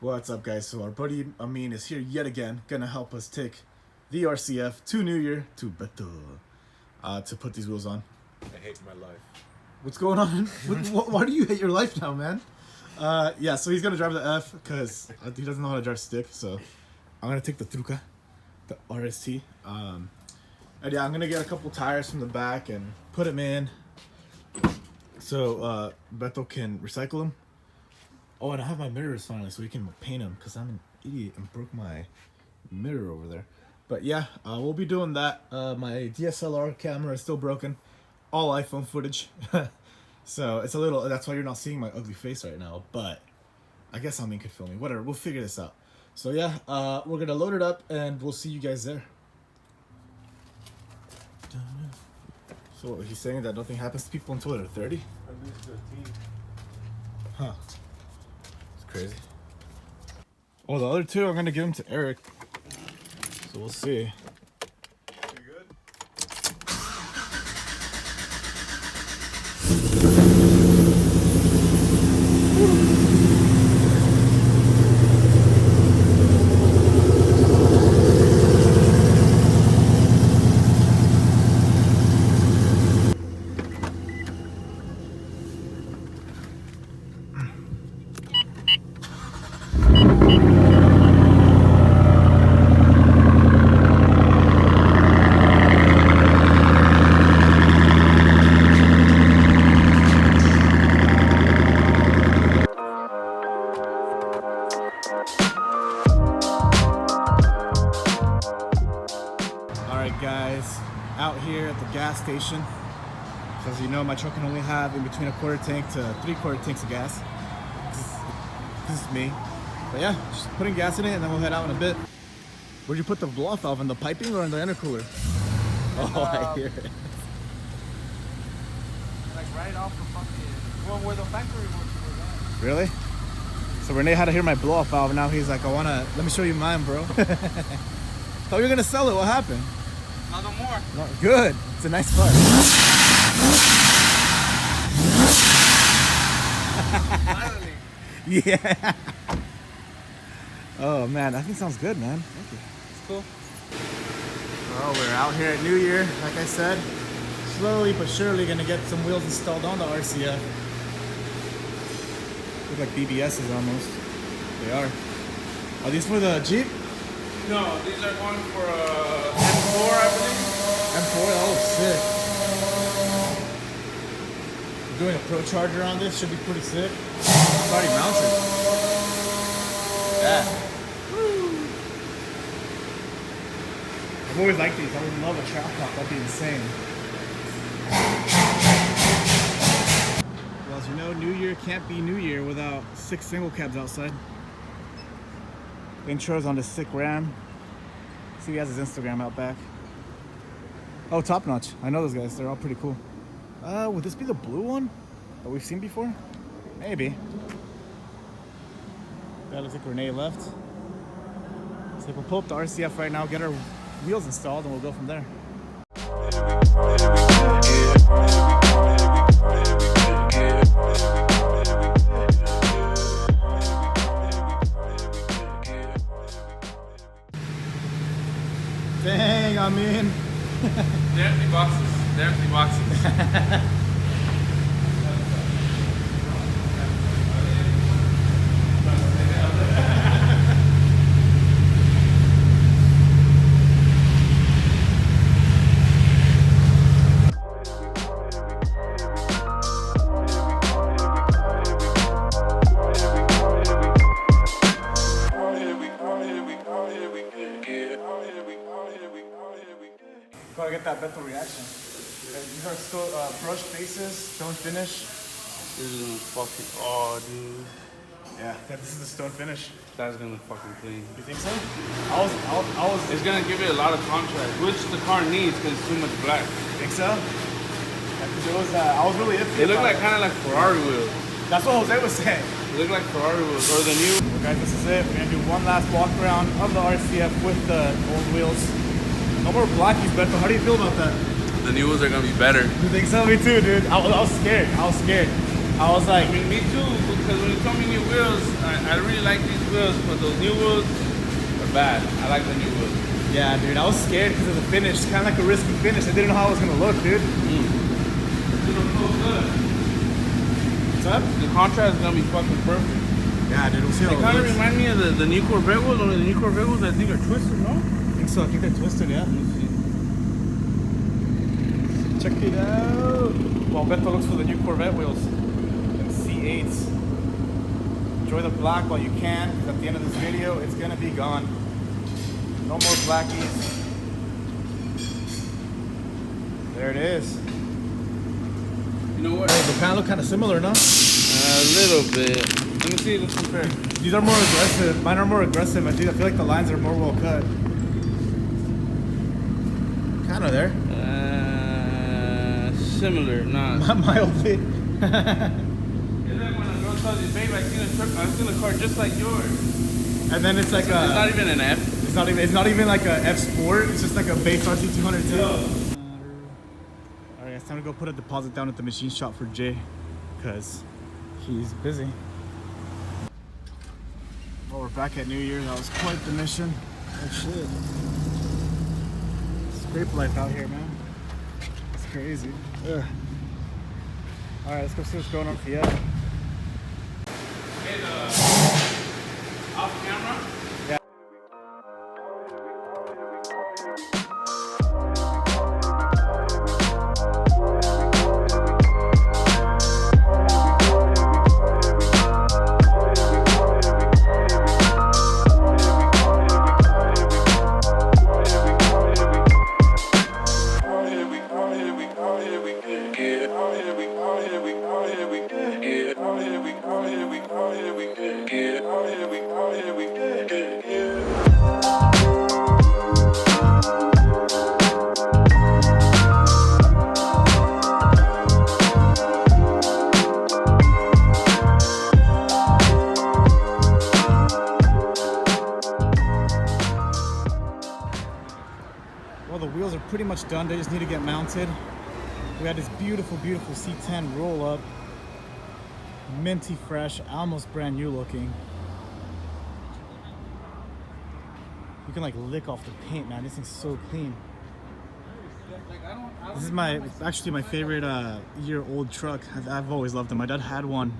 What's up, guys? So our buddy Amin is here yet again, gonna help us take the RCF to New Year to beto to put these wheels on. I hate my life. What's going on? Why do you hate your life now, man? Yeah, so he's gonna drive the F because he doesn't know how to drive stick. So I'm gonna take the Truca, the RST. And yeah, I'm gonna get a couple tires from the back and put them in so Beto can recycle them. Oh, and I have my mirrors finally, so we can paint them because I'm an idiot and broke my mirror over there. But yeah, we'll be doing that. My DSLR camera is still broken. All iPhone footage. So it's a little, that's why you're not seeing my ugly face right now. But I guess Amin could film me. Whatever, we'll figure this out. So yeah, we're going to load it up and we'll see you guys there. So he's saying that nothing happens to people until they're 30? At least 15. Huh. Crazy. Oh, the other two I'm gonna give them to Eric, so we'll see. You good? Guys, out here at the gas station, because you know my truck can only have in between a quarter tank to 3/4 tanks of gas. This is me. But yeah, just putting gas in it and then we'll head out in a bit. Where'd you put the blow off valve, in the piping or in the intercooler? Oh, I hear it. Like right off the fucking, well, where the factory was. Really? So Renee had to hear my blow off valve and now he's like, let me show you mine, bro. Thought you were gonna sell it, what happened? Not no more. No, good. It's a nice car. Finally. Yeah. Oh man, that thing sounds good, man. Thank you. It's cool. Well, we're out here at New Year, like I said. Slowly but surely gonna get some wheels installed on the RCF. Look like BBS's almost. They are. Are these for the Jeep? No, these are going for M4, I believe. M4, oh sick. We're doing a Pro Charger on this, should be pretty sick. It's already mounted. Yeah. Woo. I've always liked these, I would love a trap top, that'd be insane. Well, as you know, New Year can't be New Year without 6 single cabs outside. Intros on the sick Ram. See, he has his Instagram out back. Oh, Top Notch. I know those guys. They're all pretty cool. Would this be the blue one that we've seen before? Maybe. That looks like Renee left. So we'll pull up the RCF right now, get our wheels installed, and we'll go from there. Dang, I'm in. They're empty boxes. They're empty boxes. Gotta get that beto reaction. These are still brushed faces, stone finish. This is gonna fucking, oh dude. Yeah, this is the stone finish. That's gonna fucking clean. You think so? I was. It's gonna give it a lot of contrast, which the car needs because it's too much black. Think so? Yeah, 'cause it was, I was really iffy. They look like kind of like Ferrari wheels. That's what Jose was saying. They look like Ferrari wheels, or the new. Well, guys, this is it. We're gonna do one last walk around of the RCF with the old wheels. No more blackies, Beto. How do you feel about that? The new wheels are gonna be better. You think so? Me too, dude. I was scared. I was scared. I was like, I mean, me too, because when you told me new wheels, I really like these wheels, but those new wheels are bad. I like the new wheels. Yeah, dude, I was scared because of the finish. It's kind of like a risky finish. I didn't know how it was gonna look, dude. They don't feel good. What's up? The contrast is gonna be fucking perfect. Yeah, dude, we'll see how They it kind of looks. remind me of the new Corvette wheels. Only the new Corvette wheels, I think, are twisted, no? I think so. I think they're twisted, yeah. Let me see. Check it out. Well, Beto looks for the new Corvette wheels and C8s. Enjoy the black while you can, because at the end of this video, it's gonna be gone. No more blackies. There it is. You know what? They kind of look kind of similar, no? A little bit. Let me see. Let's compare. These are more aggressive. Mine are more aggressive. I feel like the lines are more well cut. Kind of there. Similar, not. Mildly. It's like when a girl tells you, babe, I've seen a car just like yours. And then it's like It's not even an F. It's not even like a F Sport. It's just like a base RT200. Alright, it's time to go put a deposit down at the machine shop for Jay, because he's busy. Well, we're back at New Year. That was quite the mission. Oh shit. Scrape life out here, man. It's crazy. Ugh. Alright, let's go see what's going on for you. Hey, off camera? Well, the wheels are pretty much done. They just need to get mounted. We had this beautiful, beautiful C10 roll up. Minty fresh, almost brand new looking. You can like lick off the paint, man. This thing's so clean. This is actually my favorite year-old truck. I've always loved them. My dad had one,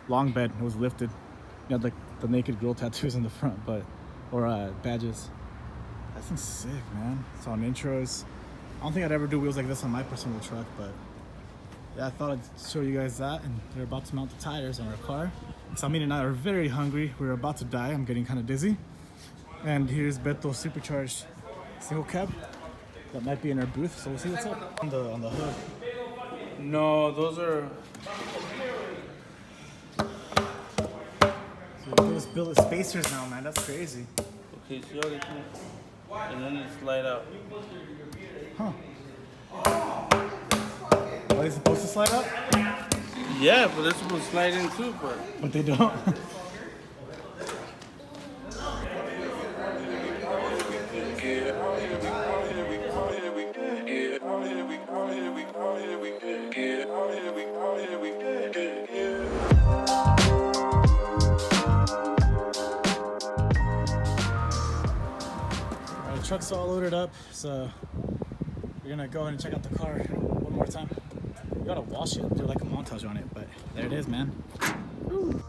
long bed. It was lifted. It had like the naked girl tattoos in the front, or badges. That thing's sick, man. It's on intros. I don't think I'd ever do wheels like this on my personal truck, but yeah, I thought I'd show you guys that. And they're about to mount the tires on our car. Samir and I are very hungry. We're about to die. I'm getting kind of dizzy. And here's Beto's supercharged single cab that might be in our booth. So we'll see what's up on the hood. No, those are. So those built spacers now, man. That's crazy. Okay, see how they can. And then they slide out. Huh. Are they supposed to slide up? Yeah, but they're supposed to slide in too, But they don't. Our truck's all loaded up, so we're gonna go ahead and check out the car one more time. We gotta wash it, do like a montage on it, but there it is, man. Woo.